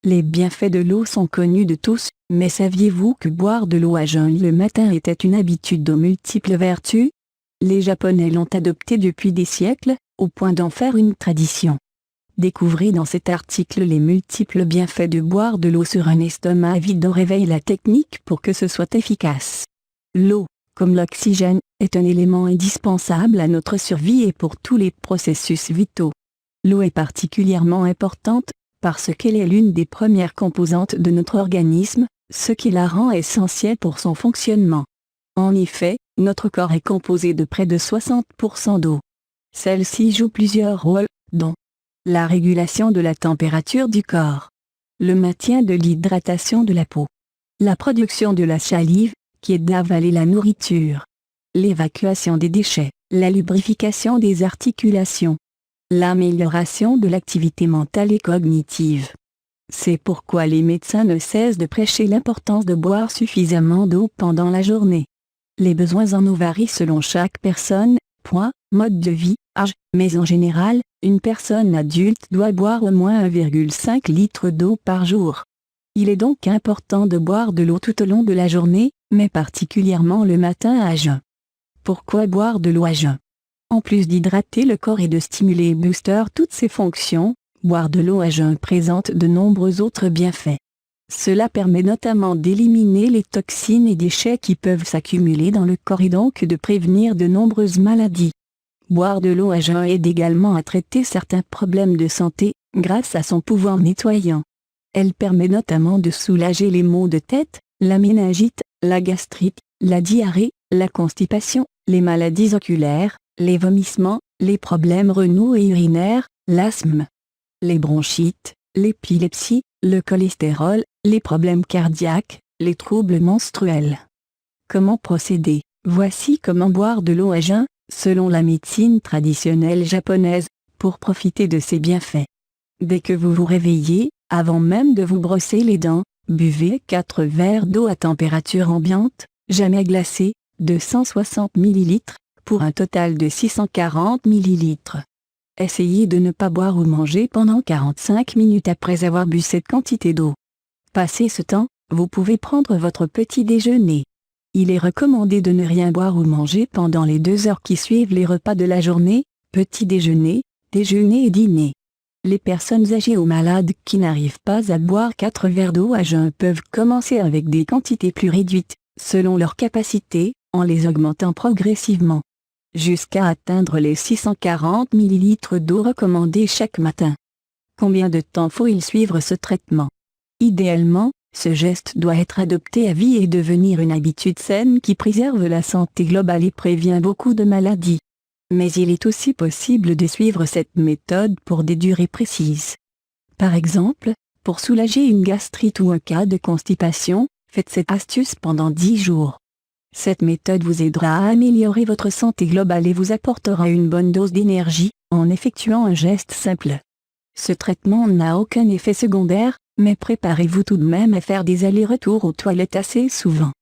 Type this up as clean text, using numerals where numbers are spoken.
Les bienfaits de l'eau sont connus de tous, mais saviez-vous que boire de l'eau à jeun le matin était une habitude aux multiples vertus? Les Japonais l'ont adoptée depuis des siècles, au point d'en faire une tradition. Découvrez dans cet article les multiples bienfaits de boire de l'eau sur un estomac vide. On réveille la technique pour que ce soit efficace. L'eau, comme l'oxygène, est un élément indispensable à notre survie et pour tous les processus vitaux. L'eau est particulièrement importante, parce qu'elle est l'une des premières composantes de notre organisme, ce qui la rend essentielle pour son fonctionnement. En effet, notre corps est composé de près de 60% d'eau. Celle-ci joue plusieurs rôles, dont la régulation de la température du corps, le maintien de l'hydratation de la peau, la production de la salive, qui aide à avaler la nourriture, l'évacuation des déchets, la lubrification des articulations, l'amélioration de l'activité mentale et cognitive. C'est pourquoi les médecins ne cessent de prêcher l'importance de boire suffisamment d'eau pendant la journée. Les besoins en eau varient selon chaque personne, mode de vie, âge, mais en général, une personne adulte doit boire au moins 1,5 litre d'eau par jour. Il est donc important de boire de l'eau tout au long de la journée, mais particulièrement le matin à jeun. Pourquoi boire de l'eau à jeun? En plus d'hydrater le corps et de stimuler et booster toutes ses fonctions, boire de l'eau à jeun présente de nombreux autres bienfaits. Cela permet notamment d'éliminer les toxines et déchets qui peuvent s'accumuler dans le corps et donc de prévenir de nombreuses maladies. Boire de l'eau à jeun aide également à traiter certains problèmes de santé, grâce à son pouvoir nettoyant. Elle permet notamment de soulager les maux de tête, la méningite, la gastrite, la diarrhée, la constipation, les maladies oculaires, les vomissements, les problèmes rénaux et urinaires, l'asthme, les bronchites, l'épilepsie, le cholestérol, les problèmes cardiaques, les troubles menstruels. Comment procéder? Voici comment boire de l'eau à jeun, selon la médecine traditionnelle japonaise, pour profiter de ses bienfaits. Dès que vous vous réveillez, avant même de vous brosser les dents, buvez 4 verres d'eau à température ambiante, jamais glacée, de 160 ml, pour un total de 640 ml. Essayez de ne pas boire ou manger pendant 45 minutes après avoir bu cette quantité d'eau. Passé ce temps, vous pouvez prendre votre petit déjeuner. Il est recommandé de ne rien boire ou manger pendant les 2 heures qui suivent les repas de la journée, petit déjeuner, déjeuner et dîner. Les personnes âgées ou malades qui n'arrivent pas à boire 4 verres d'eau à jeun peuvent commencer avec des quantités plus réduites, selon leur capacité, en les augmentant progressivement, jusqu'à atteindre les 640 ml d'eau recommandés chaque matin. Combien de temps faut-il suivre ce traitement? Idéalement, ce geste doit être adopté à vie et devenir une habitude saine qui préserve la santé globale et prévient beaucoup de maladies. Mais il est aussi possible de suivre cette méthode pour des durées précises. Par exemple, pour soulager une gastrite ou un cas de constipation, faites cette astuce pendant 10 jours. Cette méthode vous aidera à améliorer votre santé globale et vous apportera une bonne dose d'énergie, en effectuant un geste simple. Ce traitement n'a aucun effet secondaire, mais préparez-vous tout de même à faire des allers-retours aux toilettes assez souvent.